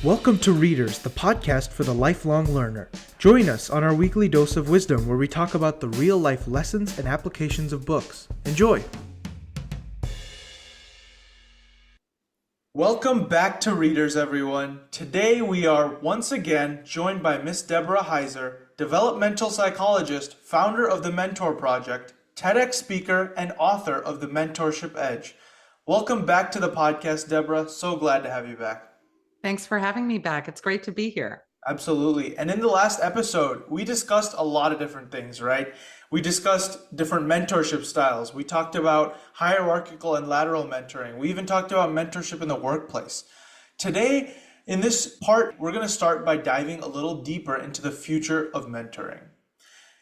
Welcome to Readerzz, the podcast for the lifelong learner. Join us on our weekly dose of wisdom where we talk about the real-life lessons and applications of books. Enjoy! Welcome back to Readerzz, everyone. Today we are once again joined by Miss Deborah Heiser, developmental psychologist, founder of the Mentor Project, TEDx Speaker, and author of the Mentorship Edge. Welcome back to the podcast, Deborah. So glad to have you back. Thanks for having me back. It's great to be here. Absolutely. And in the last episode, we discussed a lot of different things, right? We discussed different mentorship styles. We talked about hierarchical and lateral mentoring. We even talked about mentorship in the workplace. Today, in this part, we're going to start by diving a little deeper into the future of mentoring.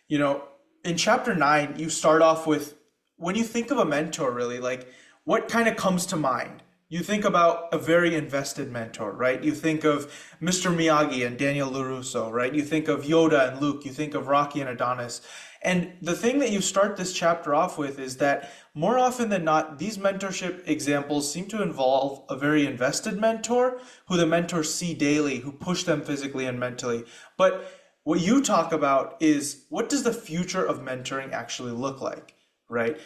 You know, in chapter 9, you start off with, when you think of a mentor, really, like, what kind of comes to mind? You think about a very invested mentor, right? You think of Mr. Miyagi and Daniel LaRusso, right? You think of Yoda and Luke. You think of Rocky and Adonis. And the thing that you start this chapter off with is that more often than not, these mentorship examples seem to involve a very invested mentor who the mentors see daily, who push them physically and mentally. But what you talk about is, what does the future of mentoring actually look like, right?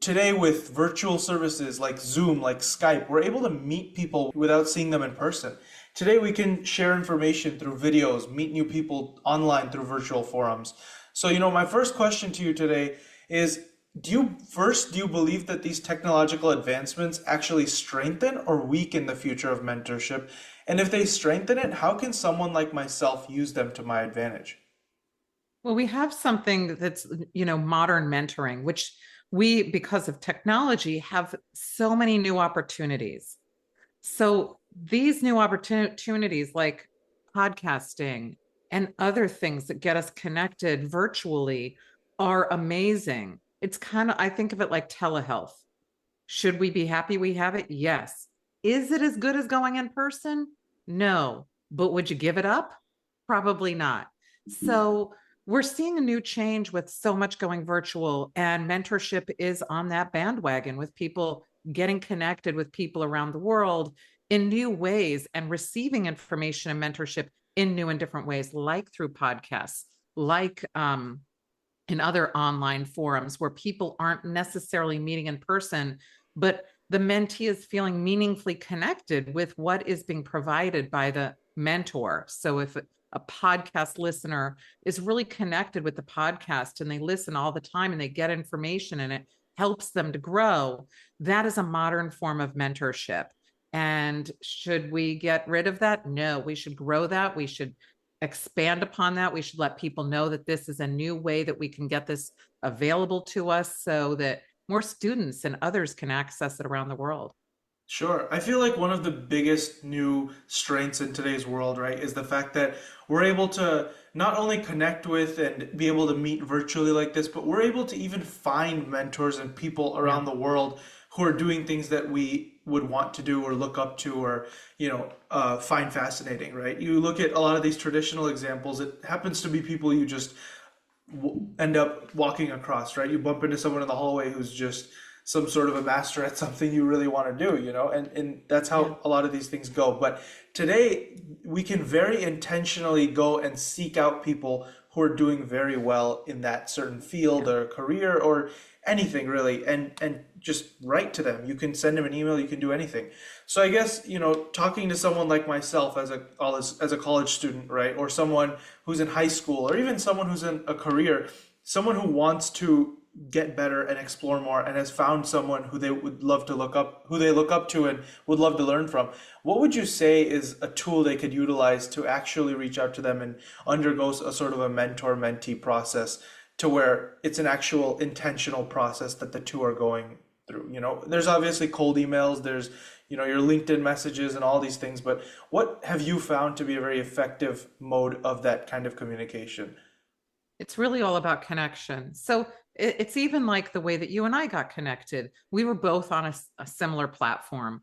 Today, with virtual services like Zoom, like Skype, we're able to meet people without seeing them in person. Today, we can share information through videos, meet new people online through virtual forums. So, my first question to you today is, do you believe that these technological advancements actually strengthen or weaken the future of mentorship? And if they strengthen it, how can someone like myself use them to my advantage? Well, we have something that's, modern mentoring, which we, because of technology, have so many new opportunities. So these new opportunities like podcasting and other things that get us connected virtually are amazing. It's I think of it like telehealth. Should we be happy we have it? Yes. Is it as good as going in person? No. But would you give it up? Probably not. So we're seeing a new change with so much going virtual, and mentorship is on that bandwagon with people getting connected with people around the world in new ways and receiving information and mentorship in new and different ways, like through podcasts, like in other online forums where people aren't necessarily meeting in person, but the mentee is feeling meaningfully connected with what is being provided by the mentor. So if a podcast listener is really connected with the podcast and they listen all the time and they get information and it helps them to grow, that is a modern form of mentorship. And should we get rid of that? No, we should grow that. We should expand upon that. We should let people know that this is a new way that we can get this available to us so that more students and others can access it around the world. Sure. I feel like one of the biggest new strengths in today's world, right, is the fact that we're able to not only connect with and be able to meet virtually like this, but we're able to even find mentors and people around the world who are doing things that we would want to do or look up to or, find fascinating, right? You look at a lot of these traditional examples, it happens to be people you just end up walking across, right? You bump into someone in the hallway who's just some sort of a master at something you really want to do, and that's how a lot of these things go. But today we can very intentionally go and seek out people who are doing very well in that certain field or career or anything really, and just write to them. You can send them an email, you can do anything. So I guess, talking to someone like myself as a college student, right, or someone who's in high school, or even someone who's in a career, someone who wants to get better and explore more and has found someone who they would love to look up to and would love to learn from, what would you say is a tool they could utilize to actually reach out to them and undergo a sort of a mentor-mentee process to where it's an actual intentional process that the two are going through? There's obviously cold emails, there's your LinkedIn messages and all these things, but what have you found to be a very effective mode of that kind of communication? It's really all about connection. So it's even like the way that you and I got connected. We were both on a similar platform,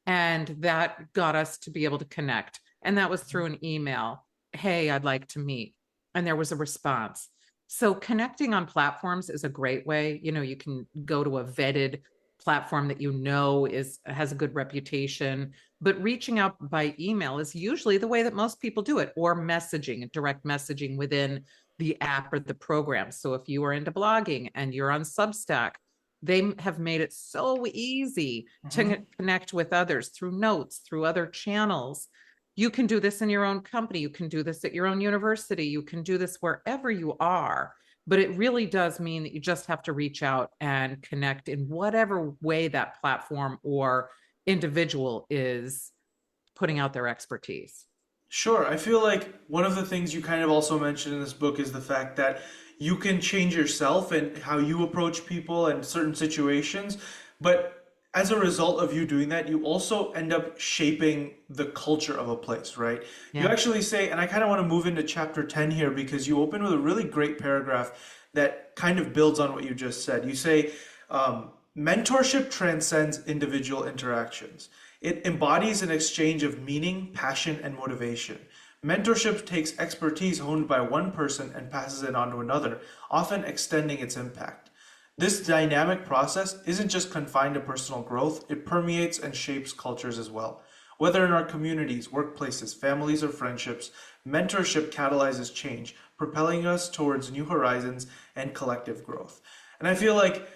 and that got us to be able to connect. And that was through an email. Hey, I'd like to meet. And there was a response. So connecting on platforms is a great way. You can go to a vetted platform that you know has a good reputation. But reaching out by email is usually the way that most people do it, or messaging, direct messaging within the app or the program. So if you are into blogging and you're on Substack, they have made it so easy to Mhm. connect with others through notes, through other channels. You can do this in your own company. You can do this at your own university. You can do this wherever you are. But it really does mean that you just have to reach out and connect in whatever way that platform or individual is putting out their expertise. Sure. I feel like one of the things you kind of also mentioned in this book is the fact that you can change yourself and how you approach people and certain situations. But as a result of you doing that, you also end up shaping the culture of a place, right? You Yeah. actually say, and I kind of want to move into chapter 10 here because you open with a really great paragraph that kind of builds on what you just said. You say, mentorship transcends individual interactions. It embodies an exchange of meaning, passion, and motivation. Mentorship takes expertise honed by one person and passes it on to another, often extending its impact. This dynamic process isn't just confined to personal growth, it permeates and shapes cultures as well. Whether in our communities, workplaces, families, or friendships, mentorship catalyzes change, propelling us towards new horizons and collective growth. And I feel like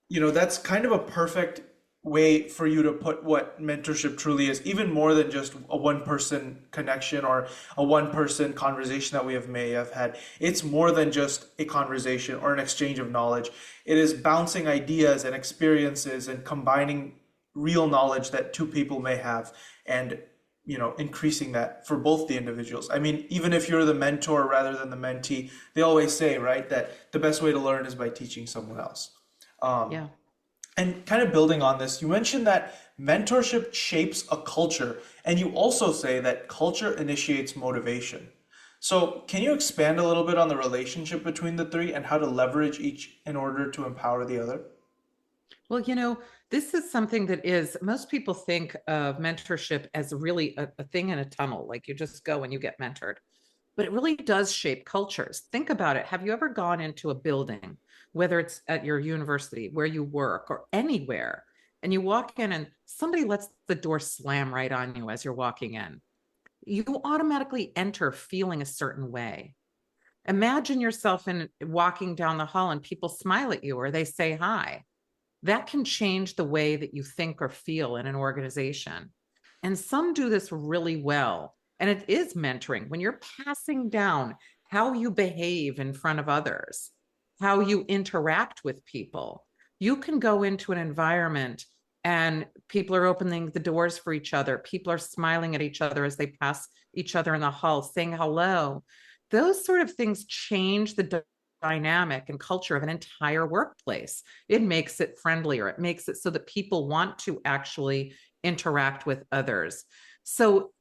that's kind of a perfect way for you to put what mentorship truly is, even more than just a one person connection or a one person conversation that may have had. It's more than just a conversation or an exchange of knowledge. It is bouncing ideas and experiences and combining real knowledge that two people may have and increasing that for both the individuals. I mean, even if you're the mentor rather than the mentee, they always say, right, that the best way to learn is by teaching someone else. Um, Yeah. and kind of building on this, you mentioned that mentorship shapes a culture, and you also say that culture initiates motivation. So, can you expand a little bit on the relationship between the three and how to leverage each in order to empower the other? Well, this is something that is, most people think of mentorship as really a thing in a tunnel, like you just go and you get mentored. But it really does shape cultures. Think about it. Have you ever gone into a building, whether it's at your university, where you work, or anywhere, and you walk in and somebody lets the door slam right on you as you're walking in? You automatically enter feeling a certain way. Imagine yourself in walking down the hall and people smile at you or they say hi. That can change the way that you think or feel in an organization. And some do this really well. And it is mentoring when you're passing down how you behave in front of others, how you interact with people. You can go into an environment and people are opening the doors for each other. People are smiling at each other as they pass each other in the hall, saying hello. Those sort of things change the dynamic and culture of an entire workplace. It makes it friendlier. It makes it so that people want to actually interact with others. So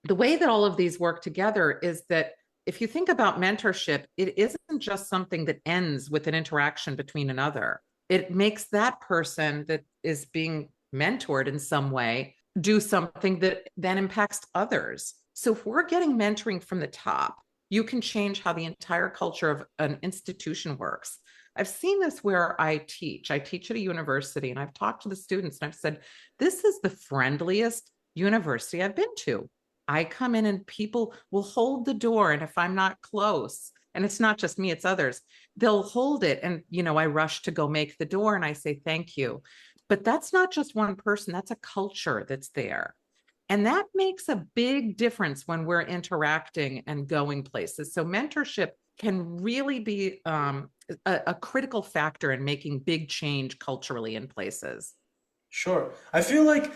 the way that all of these work together is that if you think about mentorship, it isn't just something that ends with an interaction between another. It makes that person that is being mentored in some way do something that then impacts others. So if we're getting mentoring from the top, you can change how the entire culture of an institution works. I've seen this where I teach. I teach at a university and I've talked to the students and I've said, this is the friendliest university I've been to. I come in and people will hold the door. And if I'm not close, and it's not just me, it's others, they'll hold it. And, I rush to go make the door and I say, thank you. But that's not just one person, that's a culture that's there. And that makes a big difference when we're interacting and going places. So mentorship can really be a critical factor in making big change culturally in places. Sure. I feel like,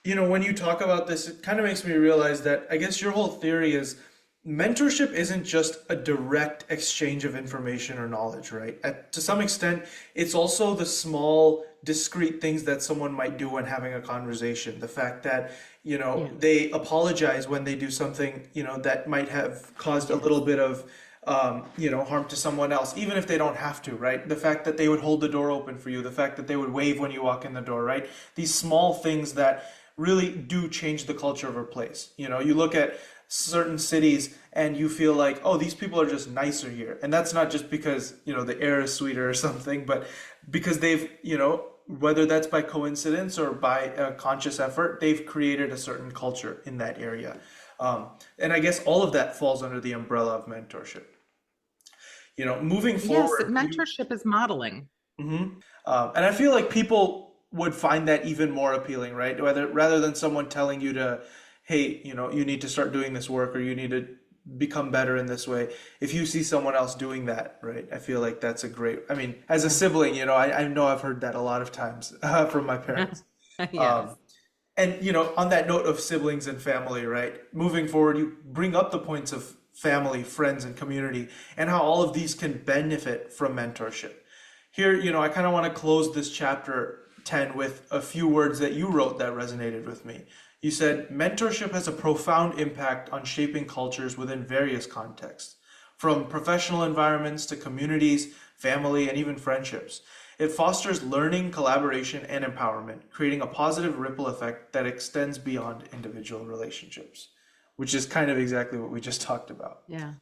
when you talk about this, it kind of makes me realize that I guess your whole theory is mentorship isn't just a direct exchange of information or knowledge, right? To some extent, it's also the small, discrete things that someone might do when having a conversation. The fact that, Yeah. they apologize when they do something, that might have caused a little Yes. bit of, harm to someone else, even if they don't have to, right? The fact that they would hold the door open for you, the fact that they would wave when you walk in the door, right? These small things that really do change the culture of a place. You look at certain cities and you feel like, oh, these people are just nicer here. And that's not just because, the air is sweeter or something, but because they've, whether that's by coincidence or by a conscious effort, they've created a certain culture in that area. And I guess all of that falls under the umbrella of mentorship. Moving Yes, forward, mentorship is modeling. and I feel like people would find that even more appealing, right? Whether rather than someone telling you to, hey, you need to start doing this work or you need to become better in this way. If you see someone else doing that, right? I feel like that's a great, I mean, as a Yeah. sibling, I know I've heard that a lot of times from my parents. Yes. Um, and on that note of siblings and family, right? Moving forward, you bring up the points of family, friends, and community, and how all of these can benefit from mentorship. Here, I kind of want to close this chapter 10 with a few words that you wrote that resonated with me. You said, mentorship has a profound impact on shaping cultures within various contexts, from professional environments to communities, family, and even friendships. It fosters learning, collaboration, and empowerment, creating a positive ripple effect that extends beyond individual relationships, which is kind of exactly what we just talked about. Yeah.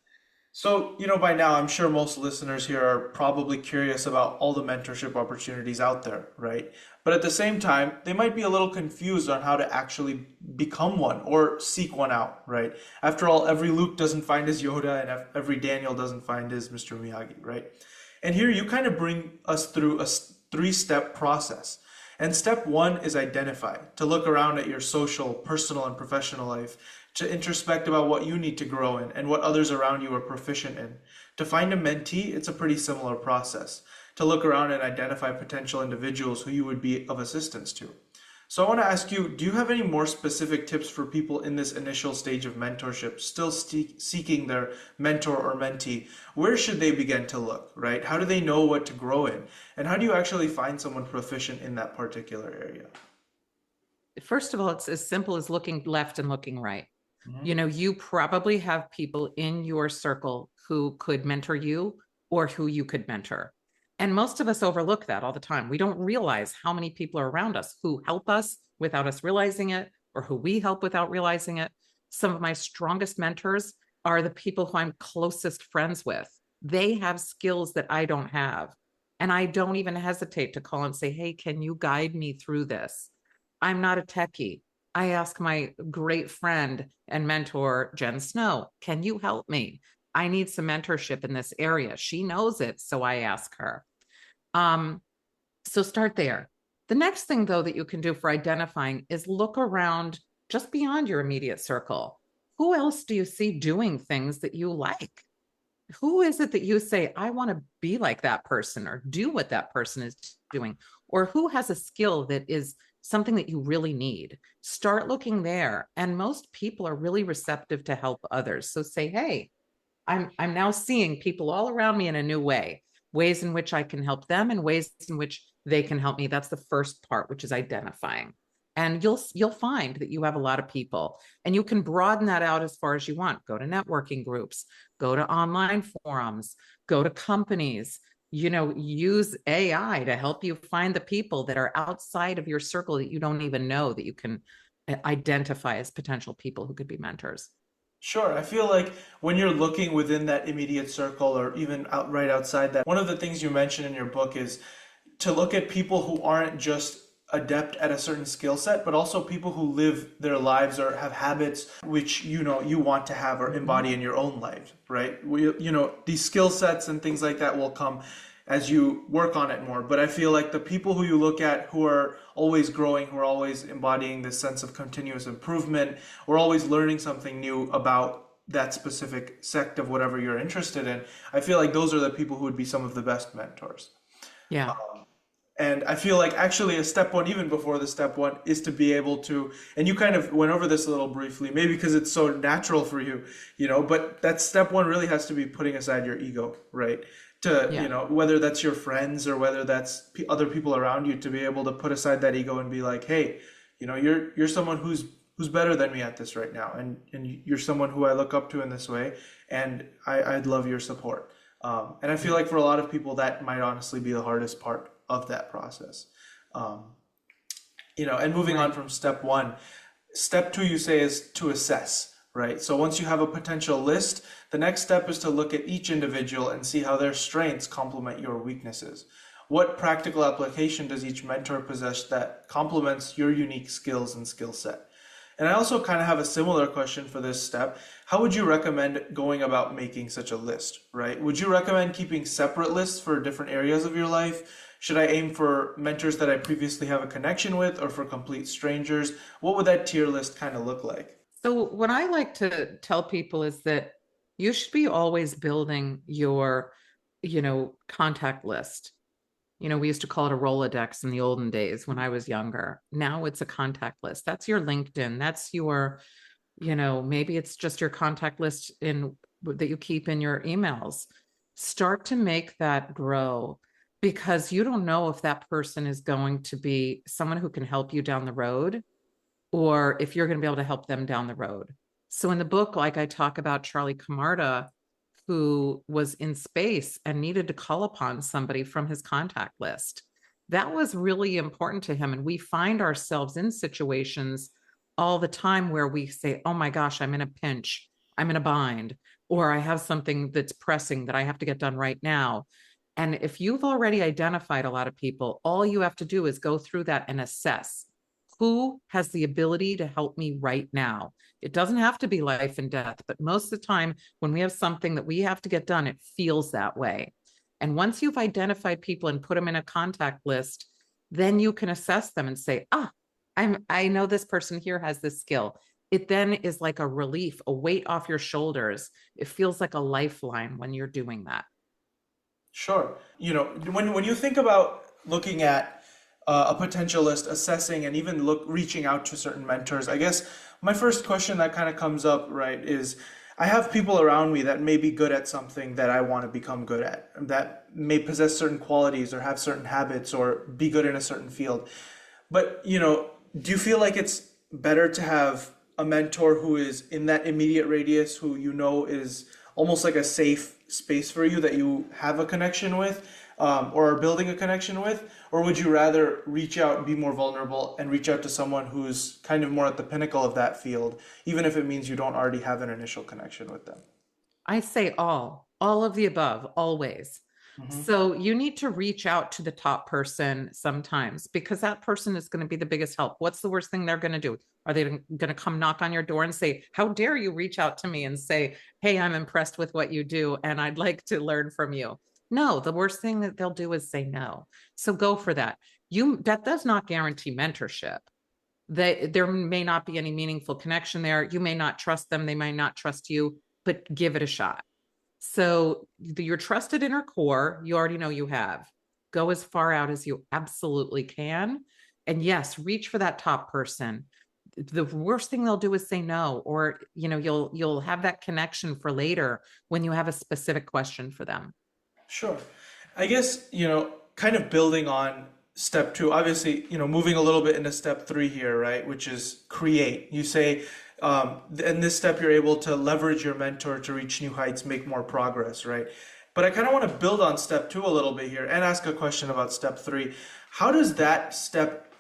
So, by now, I'm sure most listeners here are probably curious about all the mentorship opportunities out there, right? But at the same time, they might be a little confused on how to actually become one or seek one out, right? After all, every Luke doesn't find his Yoda and every Daniel doesn't find his Mr. Miyagi, right? And here you kind of bring us through a three-step process. And step one is identify, to look around at your social, personal, and professional life, to introspect about what you need to grow in and what others around you are proficient in. To find a mentee, it's a pretty similar process, to look around and identify potential individuals who you would be of assistance to. So I want to ask you, do you have any more specific tips for people in this initial stage of mentorship, still seeking their mentor or mentee? Where should they begin to look, right? How do they know what to grow in? And how do you actually find someone proficient in that particular area? First of all, it's as simple as looking left and looking right. Mhm. You probably have people in your circle who could mentor you or who you could mentor. And most of us overlook that all the time. We don't realize how many people are around us who help us without us realizing it, or who we help without realizing it. Some of my strongest mentors are the people who I'm closest friends with. They have skills that I don't have. And I don't even hesitate to call and say, hey, can you guide me through this? I'm not a techie. I ask my great friend and mentor, Jen Snow, can you help me? I need some mentorship in this area. She knows it, so I ask her. Um, so start there. The next thing, though, that you can do for identifying is look around just beyond your immediate circle. Who else do you see doing things that you like? Who is it that you say, I want to be like that person or do what that person is doing? Or who has a skill that is something that you really need? Start looking there. And most people are really receptive to help others. So say, hey, I'm now seeing people all around me in a new way, ways in which I can help them and ways in which they can help me. That's the first part, which is identifying. And you'll find that you have a lot of people, and you can broaden that out as far as you want. Go to networking groups, go to online forums, go to companies, use AI to help you find the people that are outside of your circle that you don't even know that you can identify as potential people who could be mentors. Sure. I feel like when you're looking within that immediate circle or even right outside that, one of the things you mentioned in your book is to look at people who aren't just adept at a certain skill set, but also people who live their lives or have habits which you want to have or Mhm. embody in your own life, right? These skill sets and things like that will come as you work on it more. But I feel like the people who you look at who are always growing, who are always embodying this sense of continuous improvement, or always learning something new about that specific sect of whatever you're interested in, I feel like those are the people who would be some of the best mentors. Yeah. And I feel like actually a step one, even before the step one, is to be able to, and you kind of went over this a little briefly, maybe because it's so natural for you, but that step one really has to be putting aside your ego, right? To, Yeah. whether that's your friends or whether that's other people around you, to be able to put aside that ego and be like, hey, you're someone who's better than me at this right now. And you're someone who I look up to in this way. And I'd love your support. And I feel like for a lot of people, that might honestly be the hardest part of that process. Um, and moving on Right. from step one, step two, you say, is to assess, right? So once you have a potential list, the next step is to look at each individual and see how their strengths complement your weaknesses. what practical application does each mentor possess that complements your unique skills and skill set? And I also kind of have a similar question for this step. How would you recommend going about making such a list, right? Would you recommend keeping separate lists for different areas of your life? Should I aim for mentors that I previously have a connection with or for complete strangers? What would that tier list kind of look like? So what I like to tell people is that you should be always building your, contact list. We used to call it a Rolodex in the olden days when I was younger. Now it's a contact list. That's your LinkedIn. That's your, maybe it's just your contact list in that you keep in your emails. Start to make that grow because you don't know if that person is going to be someone who can help you down the road or if you're going to be able to help them down the road. So in the book, like I talk about Charlie Camarda, who was in space and needed to call upon somebody from his contact list. That was really important to him. And we find ourselves in situations all the time where we say, oh my gosh, I'm in a pinch, I'm in a bind, or I have something that's pressing that I have to get done right now. And if you've already identified a lot of people, all you have to do is go through that and assess who has the ability to help me right now. It doesn't have to be life and death, but most of the time when we have something that we have to get done, it feels that way. And once you've identified people and put them in a contact list, then you can assess them and say, I know this person here has this skill. It then is like a relief, a weight off your shoulders. It feels like a lifeline when you're doing that. Sure. When you think about looking at a potential list, assessing, and even reaching out to certain mentors, I guess my first question that kind of comes up, right, is I have people around me that may be good at something that I want to become good at, that may possess certain qualities or have certain habits or be good in a certain field. But, do you feel like it's better to have a mentor who is in that immediate radius, who is almost like a safe space for you that you have a connection with, or are building a connection with? Or would you rather reach out and be more vulnerable and reach out to someone who's kind of more at the pinnacle of that field, even if it means you don't already have an initial connection with them? I say all of the above, always. Hmm. So you need to reach out to the top person sometimes because that person is going to be the biggest help. What's the worst thing they're going to do? Are they going to come knock on your door and say, how dare you reach out to me and say, hey, I'm impressed with what you do and I'd like to learn from you? No, the worst thing that they'll do is say no. So go for that. That does not guarantee mentorship. There may not be any meaningful connection there. You may not trust them. They may not trust you, but give it a shot. So your trusted inner core, you already know you have. Go as far out as you absolutely can. And yes, reach for that top person. The worst thing they'll do is say no, or you'll have that connection for later when you have a specific question for them. Sure. I guess, kind of building on step two, obviously, moving a little bit into step three here, right? Which is create. You say, in this step, you're able to leverage your mentor to reach new heights, make more progress, right? But I kind of want to build on step two a little bit here and ask a question about step three. How does that step,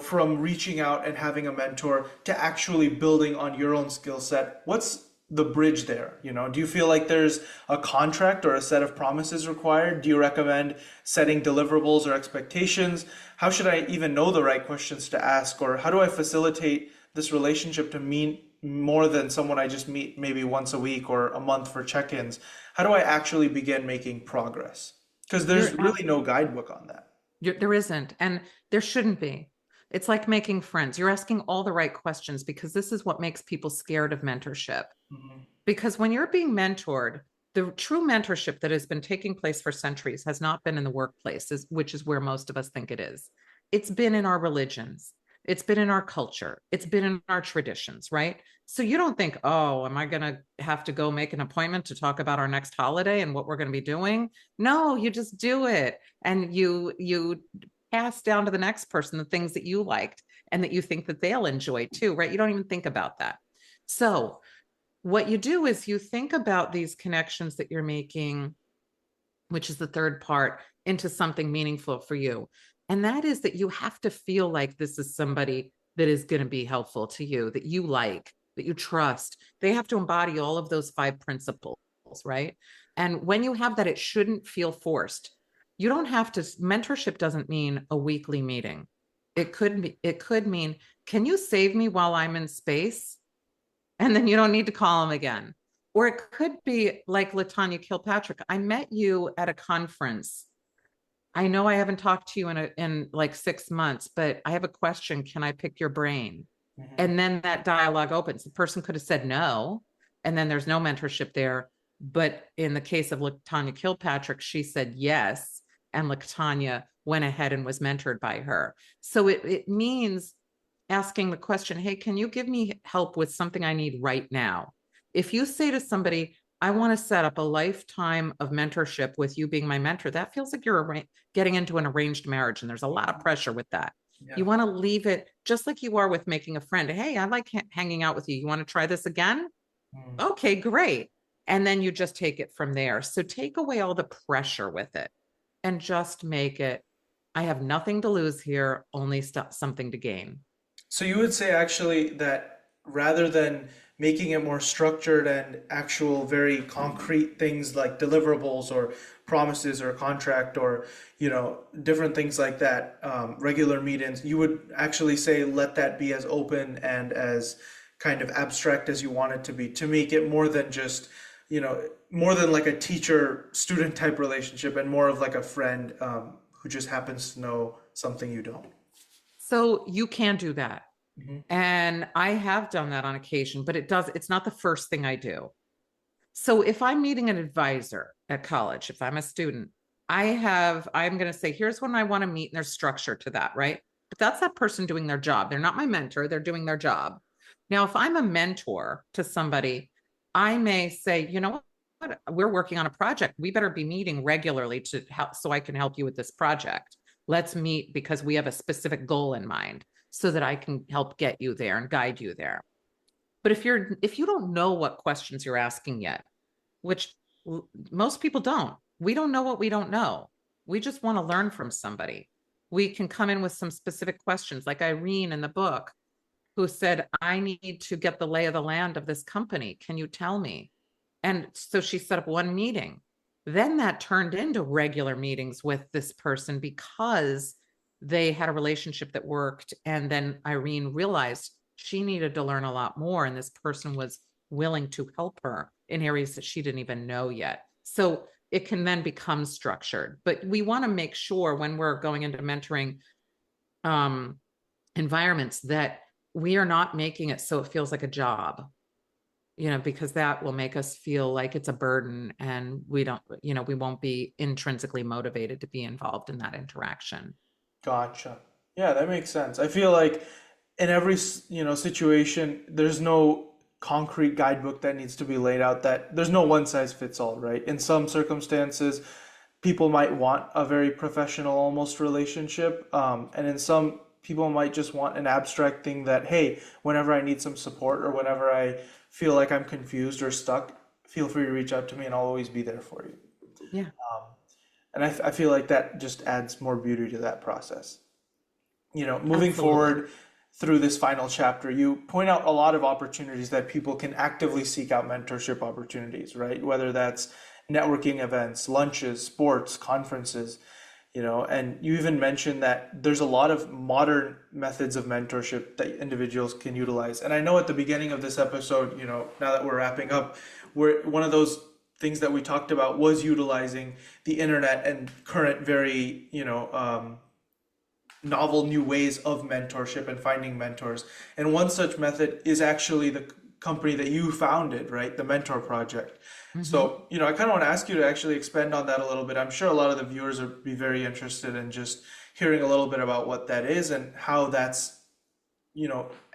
from reaching out and having a mentor to actually building on your own skill set, what's the bridge there? Do you feel like there's a contract or a set of promises required? Do you recommend setting deliverables or expectations? How should I even know the right questions to ask? Or how do I facilitate this relationship to mean more than someone I just meet maybe once a week or a month for check-ins? How do I actually begin making progress? Because there's really no guidebook on that. There isn't, and there shouldn't be. It's like making friends. You're asking all the right questions because this is what makes people scared of mentorship. Mhm. Because when you're being mentored, the true mentorship that has been taking place for centuries has not been in the workplace, which is where most of us think it is. It's been in our religions. It's been in our culture. It's been in our traditions, right? So you don't think, oh, am I going to have to go make an appointment to talk about our next holiday and what we're going to be doing? No, you just do it. And you pass down to the next person the things that you liked and that you think that they'll enjoy too, right? You don't even think about that. So what you do is you think about these connections that you're making, which is the third part, into something meaningful for you. And that is that you have to feel like this is somebody that is going to be helpful to you, that you like, that you trust. They have to embody all of those 5 principles, right? And when you have that, it shouldn't feel forced. You don't have to, mentorship doesn't mean a weekly meeting. It could mean, can you save me while I'm in space? And then you don't need to call them again. Or it could be like Latanya Kilpatrick. I met you at a conference. I know I haven't talked to you in like 6 months, but I have a question. Can I pick your brain? Mhm. And then that dialogue opens. The person could have said no, and then there's no mentorship there. But in the case of Latanya Kilpatrick, she said yes, and Latanya went ahead and was mentored by her. So it means asking the question, hey, can you give me help with something I need right now? If you say to somebody, I want to set up a lifetime of mentorship with you being my mentor, that feels like you're getting into an arranged marriage, and there's a lot of pressure with that. Yeah. You want to leave it just like you are with making a friend. Hey, I like hanging out with you. You want to try this again? Mm. Okay, great. And then you just take it from there. So take away all the pressure with it and just make it, I have nothing to lose here, only something to gain. So you would say actually that rather than making it more structured and actual very concrete things like deliverables or promises or contract or different things like that, regular meetings, you would actually say let that be as open and as kind of abstract as you want it to make it more than just more than like a teacher student type relationship and more of like a friend who just happens to know something you don't. So you can do that. Mhm. And I have done that on occasion, but it's not the first thing I do. So if I'm meeting an advisor at college, if I'm a student, I'm going to say, here's when I want to meet, and there's structure to that, right? But that's that person doing their job. They're not my mentor, they're doing their job. Now, if I'm a mentor to somebody, I may say, you know what, we're working on a project. We better be meeting regularly to help so I can help you with this project. Let's meet because we have a specific goal in mind so that I can help get you there and guide you there. But if you don't know what questions you're asking yet, which most people don't. We don't know what we don't know. We just want to learn from somebody. We can come in with some specific questions, like Irene in the book, who said, I need to get the lay of the land of this company. Can you tell me? And so she set up one meeting. Then that turned into regular meetings with this person because they had a relationship that worked. And then Irene realized she needed to learn a lot more. And this person was willing to help her in areas that she didn't even know yet. So it can then become structured. But we want to make sure when we're going into mentoring environments that we are not making it so it feels like a job, because that will make us feel like it's a burden, and we won't be intrinsically motivated to be involved in that interaction. Gotcha. Yeah, that makes sense. I feel like in every, situation, there's no concrete guidebook that needs to be laid out that there's no one size fits all, right? In some circumstances, people might want a very professional almost relationship, and in some people might just want an abstract thing that, hey, whenever I need some support or whenever I feel like I'm confused or stuck, feel free to reach out to me and I'll always be there for you. Yeah, And I feel like that just adds more beauty to that process. Moving absolutely. forward through this final chapter, you point out a lot of opportunities that people can actively seek out mentorship opportunities, right? Whether that's networking events, lunches, sports, conferences, and you even mentioned that there's a lot of modern methods of mentorship that individuals can utilize. And I know at the beginning of this episode, now that we're wrapping up, one of those things that we talked about was utilizing the internet and current very, novel new ways of mentorship and finding mentors. And one such method is actually the company that you founded, right? The Mentor Project. Mm-hmm. So, I kind of want to ask you to actually expand on that a little bit. I'm sure a lot of the viewers would be very interested in just hearing a little bit about what that is and how that's,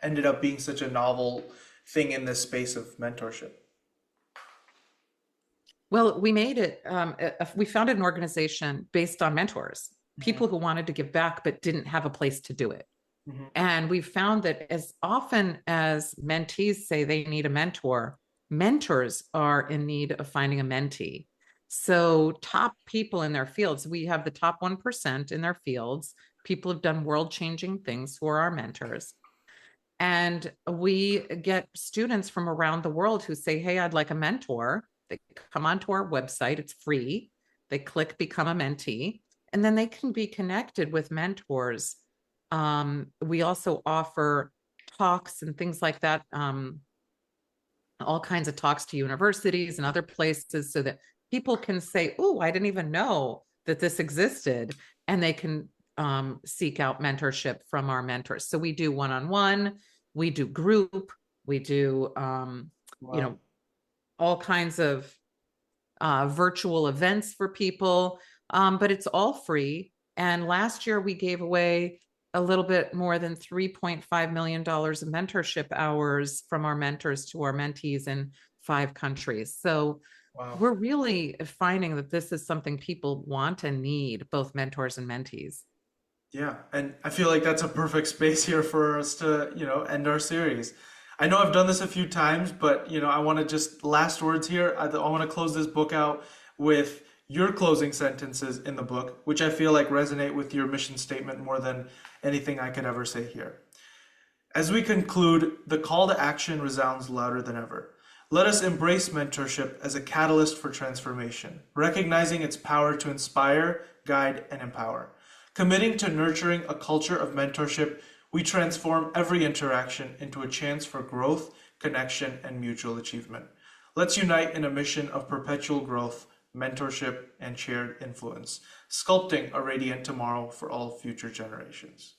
ended up being such a novel thing in this space of mentorship. Well, we made it, we founded an organization based on mentors, Mhm. people who wanted to give back but didn't have a place to do it. Mhm. And we've found that as often as mentees say they need a mentor, mentors are in need of finding a mentee. So, top people in their fields, we have the top 1% in their fields. People have done world changing things who are our mentors. And we get students from around the world who say, hey, I'd like a mentor. They come onto our website, it's free. They click become a mentee. and then they can be connected with mentors. We also offer talks and things like that, all kinds of talks to universities and other places so that people can say, oh, I didn't even know that this existed. And they can seek out mentorship from our mentors. So we do one-on-one, we do group, we do, you Wow. know, all kinds of virtual events for people, but it's all free. And last year we gave away a little bit more than $3.5 million of mentorship hours from our mentors to our mentees in 5 countries. So Wow. we're really finding that this is something people want and need, both mentors and mentees. Yeah, and I feel like that's a perfect space here for us to, end our series. I know I've done this a few times, but, I want to just last words here. I want to close this book out with your closing sentences in the book, which I feel like resonate with your mission statement more than anything I could ever say here. As we conclude, the call to action resounds louder than ever. Let us embrace mentorship as a catalyst for transformation, recognizing its power to inspire, guide, and empower. Committing to nurturing a culture of mentorship, we transform every interaction into a chance for growth, connection, and mutual achievement. Let's unite in a mission of perpetual growth, mentorship, and shared influence, sculpting a radiant tomorrow for all future generations.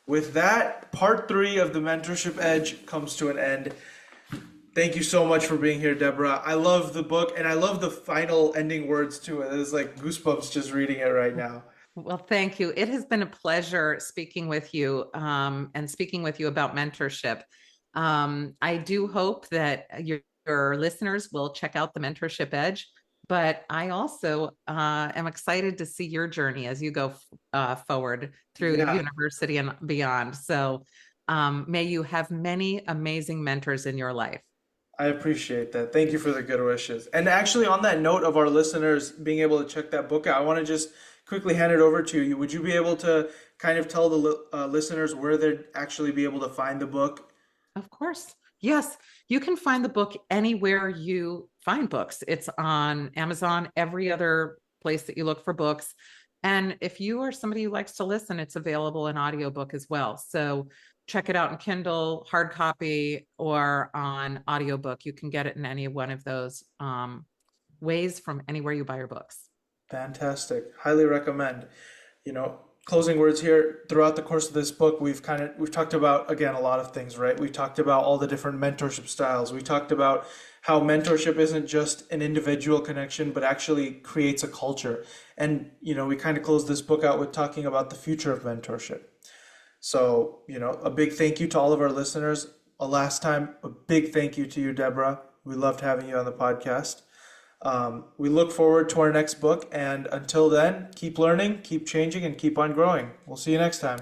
With that, part 3 of the Mentorship Edge comes to an end. Thank you so much for being here, Deborah. I love the book and I love the final ending words to it. It's like goosebumps just reading it right now. Well, thank you. It has been a pleasure speaking with you, and speaking with you about mentorship. I do hope that your listeners will check out the Mentorship Edge, but I also am excited to see your journey as you go forward through Yeah, university and beyond. So may you have many amazing mentors in your life. I appreciate that. Thank you for the good wishes. And actually, on that note of our listeners being able to check that book out, I want to just quickly hand it over to you. Would you be able to kind of tell the listeners where they'd actually be able to find the book? Of course. Yes, you can find the book anywhere you find books. It's on Amazon, every other place that you look for books. And if you are somebody who likes to listen, it's available in audiobook as well. So check it out in Kindle, hard copy, or on audiobook. You can get it in any one of those ways from anywhere you buy your books. Fantastic. Highly recommend. Closing words here. Throughout the course of this book, we've talked about again a lot of things, right? We talked about all the different mentorship styles. We talked about how mentorship isn't just an individual connection, but actually creates a culture. And we kind of closed this book out with talking about the future of mentorship. So, a big thank you to all of our listeners. A last time, a big thank you to you, Deborah. We loved having you on the podcast. We look forward to our next book, and until then, keep learning, keep changing, and keep on growing. We'll see you next time.